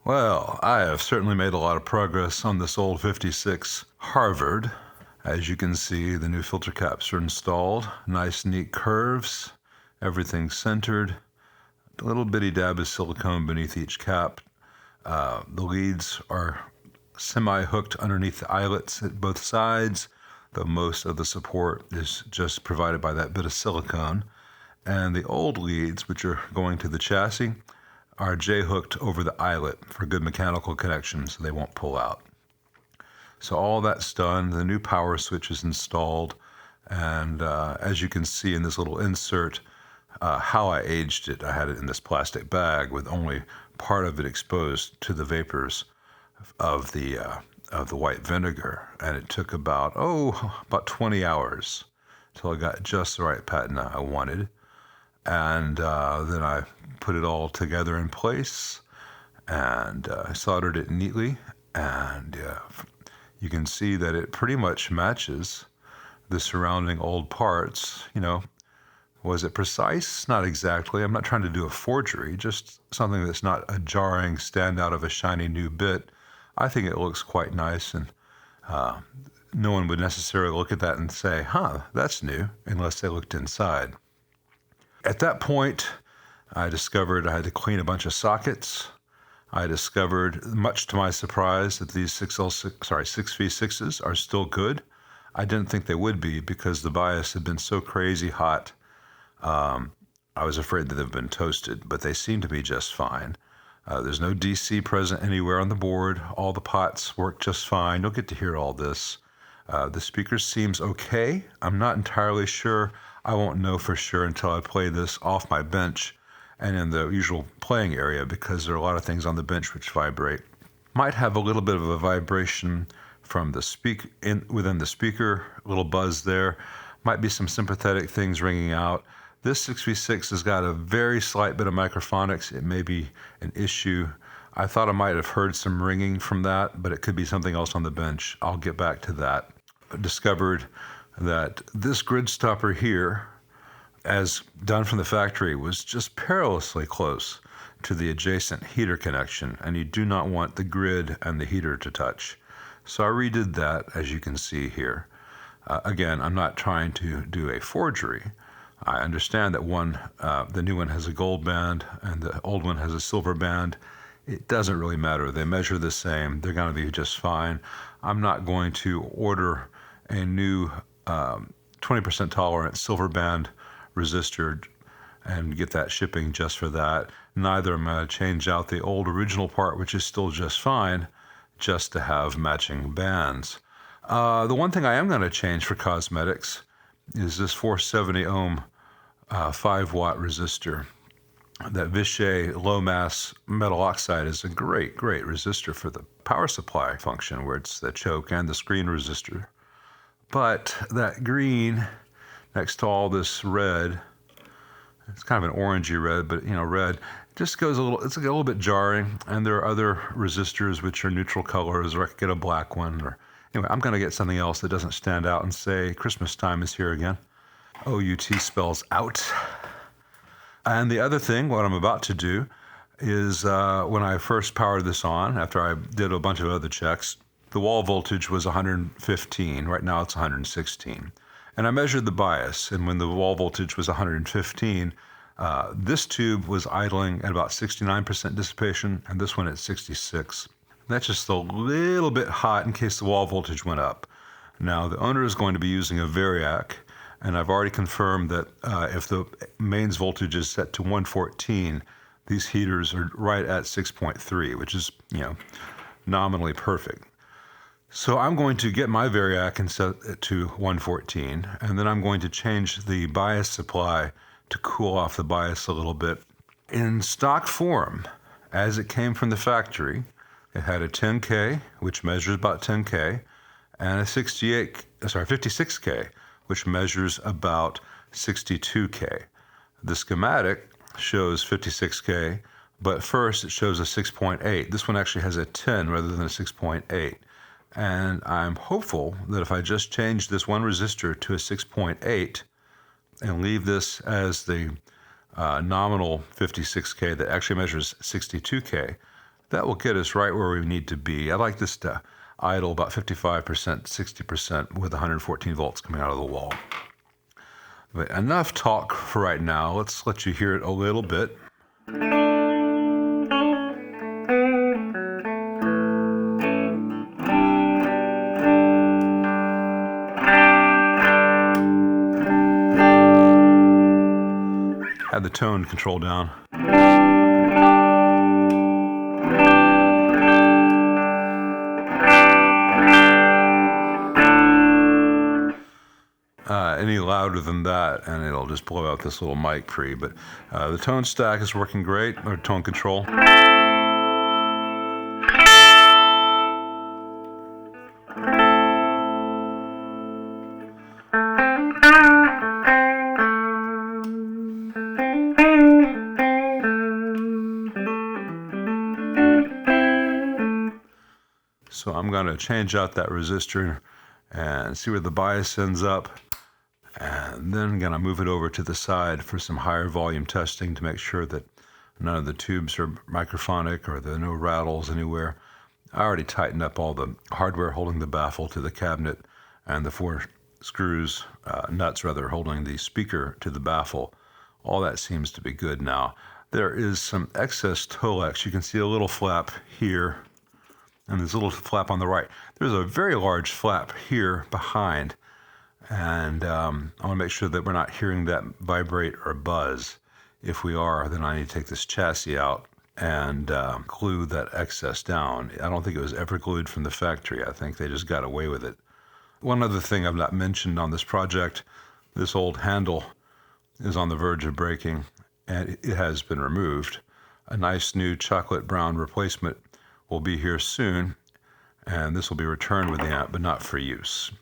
Well, I have certainly made a lot of progress on this old 56 Harvard. As you can see, the new filter caps are installed. Nice, neat curves. Everything's centered. A little bitty dab of silicone beneath each cap. The leads are semi-hooked underneath the eyelets at both sides, though most of the support is just provided by that bit of silicone. And the old leads, which are going to the chassis, are J-hooked over the eyelet for good mechanical connections so they won't pull out. So all that's done. The new power switch is installed, and as you can see in this little insert, how I aged it. I had it in this plastic bag with only part of it exposed to the vapors of the white vinegar, and it took about 20 hours till I got just the right patina I wanted. And then I put it all together in place and soldered it neatly. And you can see that it pretty much matches the surrounding old parts. Was it precise? Not exactly. I'm not trying to do a forgery, just something that's not a jarring standout of a shiny new bit. I think it looks quite nice, and no one would necessarily look at that and say, that's new, unless they looked inside. At that point, I discovered I had to clean a bunch of sockets. I discovered, much to my surprise, that these 6V6s are still good. I didn't think they would be because the bias had been so crazy hot. I was afraid that they've been toasted, but they seem to be just fine. There's no DC present anywhere on the board. All the pots work just fine. You'll get to hear all this. The speaker seems okay. I'm not entirely sure. I won't know for sure until I play this off my bench and in the usual playing area, because there are a lot of things on the bench which vibrate. Might have a little bit of a vibration from the within the speaker, a little buzz there. Might be some sympathetic things ringing out. This 6V6 has got a very slight bit of microphonics. It may be an issue. I thought I might have heard some ringing from that, but it could be something else on the bench. I'll get back to that. I discovered that this grid stopper here, as done from the factory, was just perilously close to the adjacent heater connection, and you do not want the grid and the heater to touch. So I redid that, as you can see here. Again, I'm not trying to do a forgery. I understand that the new one has a gold band and the old one has a silver band. It doesn't really matter. They measure the same. They're going to be just fine. I'm not going to order a new 20% tolerant silver band resistor and get that shipping just for that. Neither am I going to change out the old original part, which is still just fine, just to have matching bands. The one thing I am going to change for cosmetics is this 470 ohm 5-watt resistor. That Vishay low mass metal oxide is a great resistor for the power supply function, where it's the choke and the screen resistor. But that green next to all this red, it's kind of an orangey red, but red just goes it's a little bit jarring. And there are other resistors which are neutral colors, or I could get a black one, or anyway, I'm going to get something else that doesn't stand out and say Christmas time is here again. OUT spells out. And the other thing, what I'm about to do, is when I first powered this on, after I did a bunch of other checks, the wall voltage was 115. Right now it's 116. And I measured the bias, and when the wall voltage was 115, this tube was idling at about 69% dissipation, and this one at 66. That's just a little bit hot in case the wall voltage went up. Now, the owner is going to be using a Variac, and I've already confirmed that if the mains voltage is set to 114, these heaters are right at 6.3, which is, nominally perfect. So I'm going to get my Variac and set it to 114, and then I'm going to change the bias supply to cool off the bias a little bit. In stock form, as it came from the factory, it had a 10K, which measures about 10K, and a 56K, which measures about 62K. The schematic shows 56K, but first it shows a 6.8. This one actually has a 10 rather than a 6.8. And I'm hopeful that if I just change this one resistor to a 6.8 and leave this as the nominal 56K that actually measures 62K, That will get us right where we need to be. I like this to idle about 55%, 60% with 114 volts coming out of the wall. But enough talk for right now. Let's let you hear it a little bit. Have the tone control down. Any louder than that, and it'll just blow out this little mic pre. But the tone stack is working great, or tone control. So I'm going to change out that resistor and see where the bias ends up. And then I'm going to move it over to the side for some higher volume testing to make sure that none of the tubes are microphonic or there are no rattles anywhere. I already tightened up all the hardware holding the baffle to the cabinet and the four nuts holding the speaker to the baffle. All that seems to be good now. There is some excess Tolex. You can see a little flap here and there's a little flap on the right. There's a very large flap here behind. And I want to make sure that we're not hearing that vibrate or buzz. If we are, then I need to take this chassis out and glue that excess down. I don't think it was ever glued from the factory. I think they just got away with it. One other thing I've not mentioned on this project, this old handle is on the verge of breaking, and it has been removed. A nice new chocolate brown replacement will be here soon, and this will be returned with the amp, but not for use.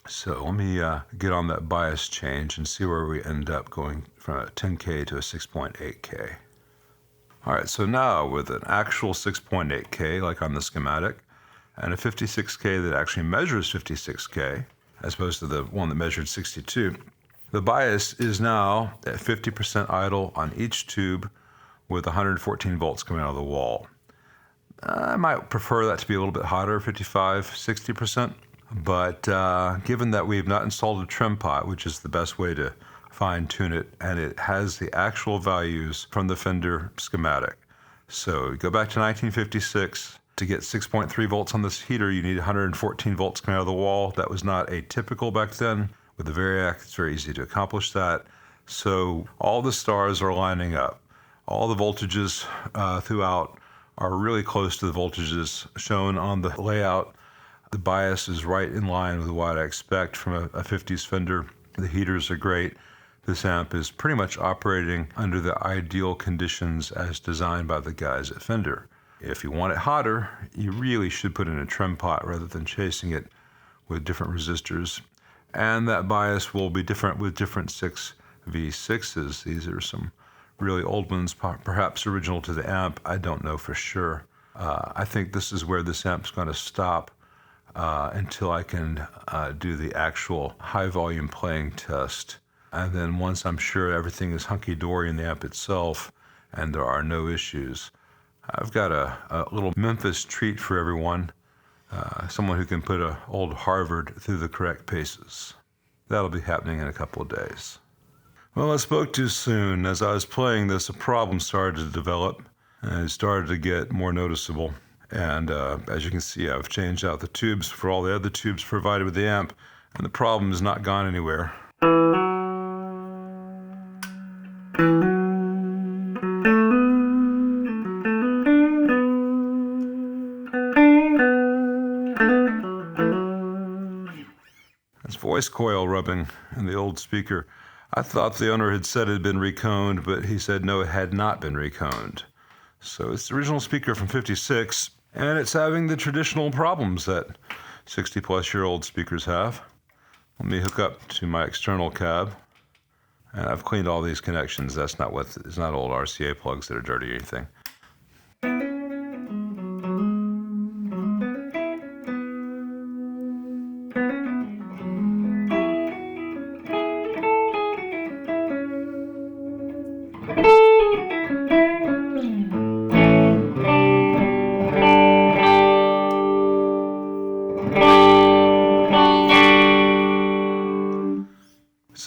So let me get on that bias change and see where we end up going from a 10K to a 6.8K. All right, so now with an actual 6.8K, like on the schematic, and a 56K that actually measures 56K, as opposed to the one that measured 62, the bias is now at 50% idle on each tube with 114 volts coming out of the wall. I might prefer that to be a little bit hotter, 55, 60%. But given that we've not installed a trim pot, which is the best way to fine tune it, and it has the actual values from the Fender schematic. So go back to 1956. To get 6.3 volts on this heater, you need 114 volts coming out of the wall. That was not atypical back then. With the Variac, it's very easy to accomplish that. So all the stars are lining up. All the voltages throughout are really close to the voltages shown on the layout. The bias is right in line with what I expect from a 50s Fender. The heaters are great. This amp is pretty much operating under the ideal conditions as designed by the guys at Fender. If you want it hotter, you really should put in a trim pot rather than chasing it with different resistors. And that bias will be different with different 6V6s. These are some really old ones, perhaps original to the amp. I don't know for sure. I think this is where this amp's going to stop until I can do the actual high volume playing test. And then once I'm sure everything is hunky-dory in the amp itself and there are no issues, I've got a little Memphis treat for everyone, someone who can put an old Harvard through the correct paces. That'll be happening in a couple of days. Well, I spoke too soon. As I was playing this, a problem started to develop, and it started to get more noticeable. And as you can see, I've changed out the tubes for all the other tubes provided with the amp, and the problem has not gone anywhere. It's voice coil rubbing in the old speaker. I thought the owner had said it had been reconed, but he said no, it had not been reconed. So it's the original speaker from '56, and it's having the traditional problems that 60-plus-year-old speakers have. Let me hook up to my external cab, and I've cleaned all these connections. It's not old RCA plugs that are dirty or anything.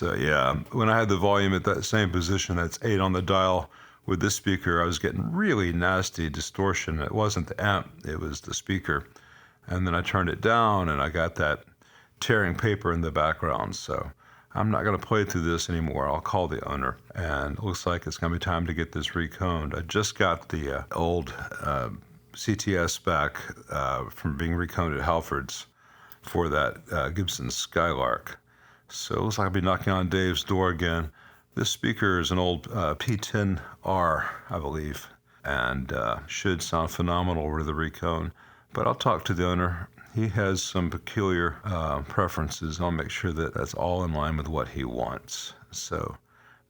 So yeah, when I had the volume at that same position, that's 8 on the dial, with this speaker, I was getting really nasty distortion. It wasn't the amp, it was the speaker. And then I turned it down and I got that tearing paper in the background. So I'm not going to play through this anymore. I'll call the owner. And it looks like it's going to be time to get this reconed. I just got the old CTS back from being reconed at Halford's for that Gibson Skylark. So it looks like I'll be knocking on Dave's door again. This speaker is an old P10R, I believe, and should sound phenomenal with the recone. But I'll talk to the owner. He has some peculiar preferences. I'll make sure that that's all in line with what he wants. So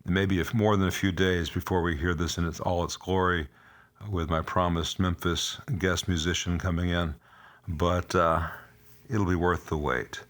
maybe if more than a few days before we hear this in all its glory, with my promised Memphis guest musician coming in. But it'll be worth the wait.